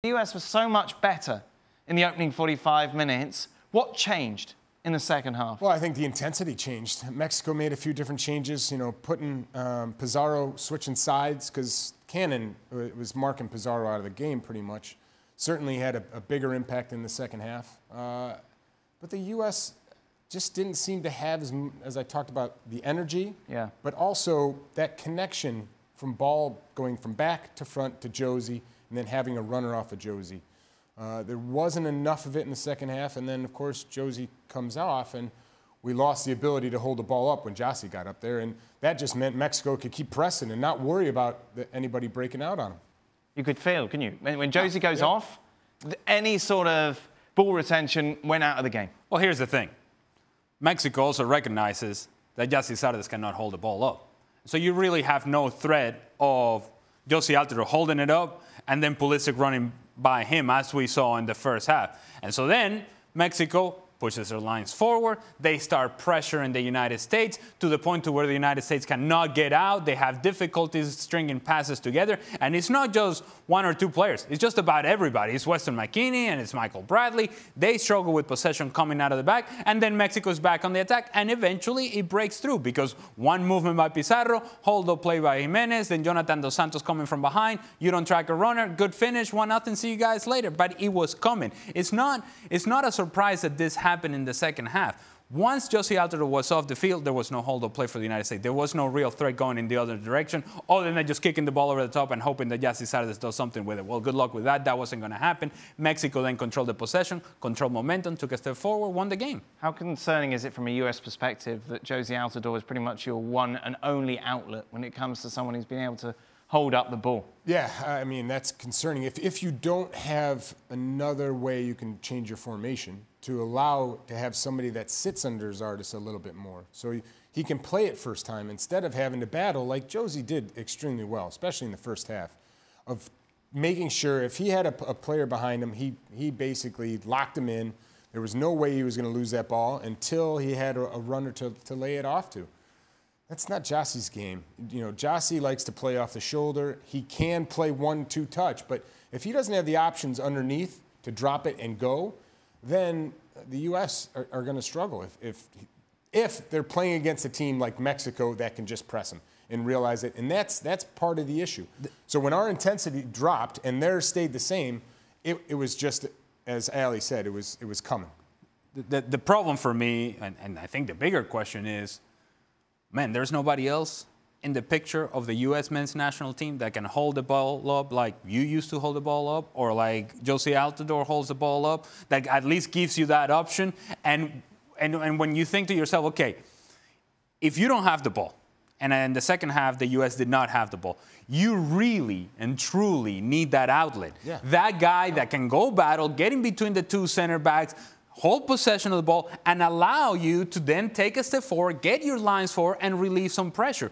The US was so much better in the opening 45 minutes. What changed in the second half? Well, I think the intensity changed. Mexico made a few different changes, putting Pizarro switching sides because Cannon was marking Pizarro out of the game pretty much. Certainly had a bigger impact in the second half. But the U.S. just didn't seem to have, as I talked about, the energy, but also that connection from ball going from back to front to Gyasi and then having a runner off of Gyasi. There wasn't enough of it in the second half, and then, of course, Gyasi comes off, and we lost the ability to hold the ball up when Gyasi got up there, and that just meant Mexico could keep pressing and not worry about anybody breaking out on them. You could feel, couldn't you? When Gyasi goes off, any sort of ball retention went out of the game. Well, here's the thing. Mexico also recognizes that Gyasi Zardes cannot hold the ball up. So you really have no threat of Josh Sargent holding it up and then Pulisic running by him, as we saw in the first half. And so then Mexico pushes their lines forward. They start pressuring the United States to the point to where the United States cannot get out. They have difficulties stringing passes together. And it's not just one or two players. It's just about everybody. It's Weston McKennie and it's Michael Bradley. They struggle with possession coming out of the back. And then Mexico's back on the attack. And eventually it breaks through because one movement by Pizarro, hold up play by Jimenez, then Jonathan Dos Santos coming from behind. You don't track a runner. Good finish. 1-0. See you guys later. But it was coming. It's not a surprise that this happened in the second half. Once Gyasi Zardes was off the field, there was no hold-up play for the United States. There was no real threat going in the other direction, other than just kicking the ball over the top and hoping that Gyasi Zardes does something with it. Well, good luck with that. That wasn't going to happen. Mexico then controlled the possession, controlled momentum, took a step forward, won the game. How concerning is it from a US perspective that Gyasi Zardes is pretty much your one and only outlet when it comes to someone who's been able to hold up the ball? Yeah, I mean, that's concerning. If you don't have another way you can change your formation to allow to have somebody that sits under Zardes a little bit more, so he can play it first time instead of having to battle like Gyasi did extremely well, especially in the first half, of making sure if he had a player behind him, he basically locked him in. There was no way he was going to lose that ball until he had a runner to lay it off to. That's not Gyasi's game. Gyasi likes to play off the shoulder. He can play 1-2 touch, but if he doesn't have the options underneath to drop it and go, then the U.S. are going to struggle if they're playing against a team like Mexico that can just press them and realize it. And that's part of the issue. So when our intensity dropped and theirs stayed the same, it was just, as Ali said, it was coming. The problem for me, and I think the bigger question is, man, there's nobody else in the picture of the U.S. men's national team that can hold the ball up like you used to hold the ball up, or like Gyasi Zardes holds the ball up, that at least gives you that option. And when you think to yourself, okay, if you don't have the ball, and in the second half the U.S. did not have the ball, you really and truly need that outlet. Yeah. That guy that can go battle, get in between the two center backs, hold possession of the ball, and allow you to then take a step forward, get your lines forward, and relieve some pressure.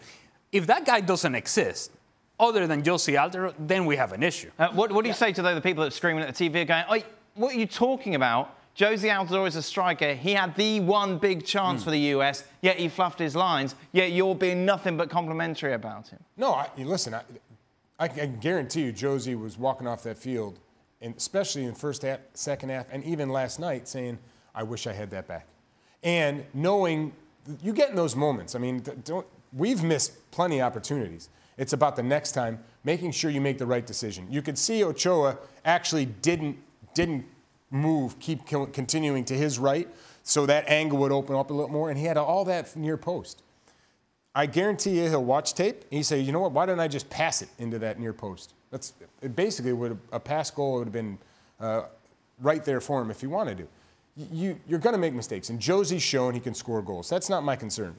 If that guy doesn't exist, other than Gyasi Zardes, then we have an issue. What do you say to the people that are screaming at the TV going, what are you talking about? Gyasi Zardes is a striker. He had the one big chance for the US, yet he fluffed his lines, yet you're being nothing but complimentary about him. No, listen, I can guarantee you Gyasi was walking off that field, and especially in the first half, second half, and even last night, saying, I wish I had that back. And knowing, you get in those moments. I mean, we've missed plenty of opportunities. It's about the next time, making sure you make the right decision. You could see Ochoa actually didn't move, keep continuing to his right, so that angle would open up a little more, and he had all that near post. I guarantee you he'll watch tape, and he say, you know what, why don't I just pass it into that near post? That's basically a pass goal would have been right there for him if he wanted to. You're going to make mistakes, and Gyasi's shown he can score goals. That's not my concern.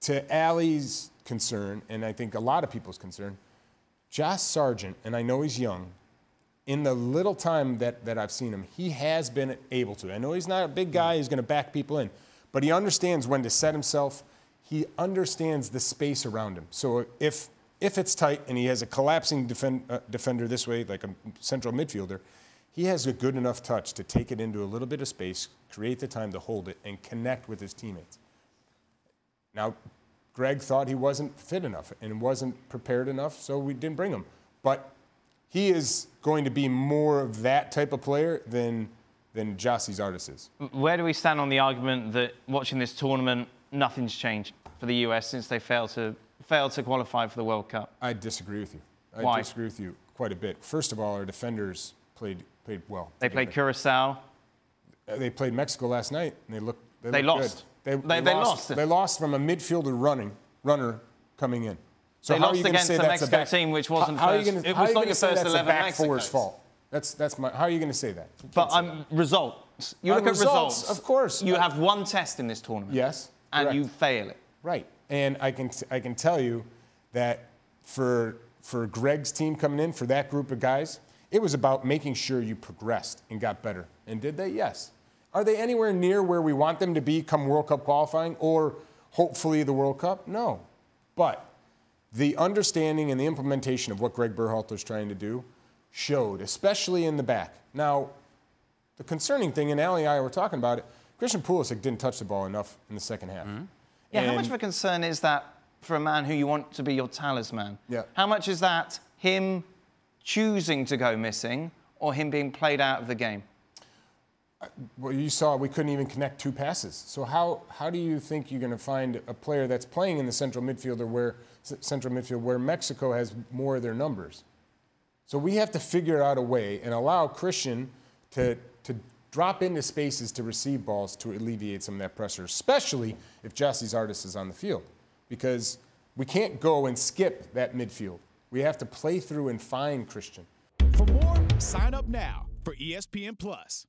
To Ali's concern, and I think a lot of people's concern, Josh Sargent, and I know he's young, in the little time that I've seen him, he has been able to. I know he's not a big guy, he's going to back people in, but he understands when to set himself. He understands the space around him. So if it's tight and he has a collapsing defender this way, like a central midfielder, he has a good enough touch to take it into a little bit of space, create the time to hold it, and connect with his teammates. Now, Gregg thought he wasn't fit enough and wasn't prepared enough, so we didn't bring him. But he is going to be more of that type of player than Gyasi Zardes is. Where do we stand on the argument that watching this tournament, nothing's changed for the US since they failed to qualify for the World Cup? I disagree with you. Why? I disagree with you quite a bit. First of all, our defenders played well. They played Curacao. They played Mexico last night, and they lost. Good. They lost. They lost from a midfielder runner coming in. So they lost against the Mexico team, which wasn't first. It was not your first 11 Mexico's fault. That's my. How are you going to say that? But results. You look at results. Of course. You have one test in this tournament. Yes. And correct. you fail it. Right. And I can tell you that for Gregg's team coming in, for that group of guys, it was about making sure you progressed and got better. And did they? Yes. Are they anywhere near where we want them to be come World Cup qualifying or hopefully the World Cup? No. But the understanding and the implementation of what Gregg Berhalter is trying to do showed, especially in the back. Now, the concerning thing, and Ali and I were talking about it, Christian Pulisic didn't touch the ball enough in the second half. Mm-hmm. Yeah, how much of a concern is that for a man who you want to be your talisman? Yeah. How much is that him choosing to go missing or him being played out of the game? Well, you saw we couldn't even connect two passes. So how do you think you're going to find a player that's playing in the central midfield where Mexico has more of their numbers? So we have to figure out a way and allow Christian to drop into spaces to receive balls to alleviate some of that pressure, especially if Gyasi Zardes is on the field, because we can't go and skip that midfield. We have to play through and find Christian. For more, sign up now for ESPN Plus.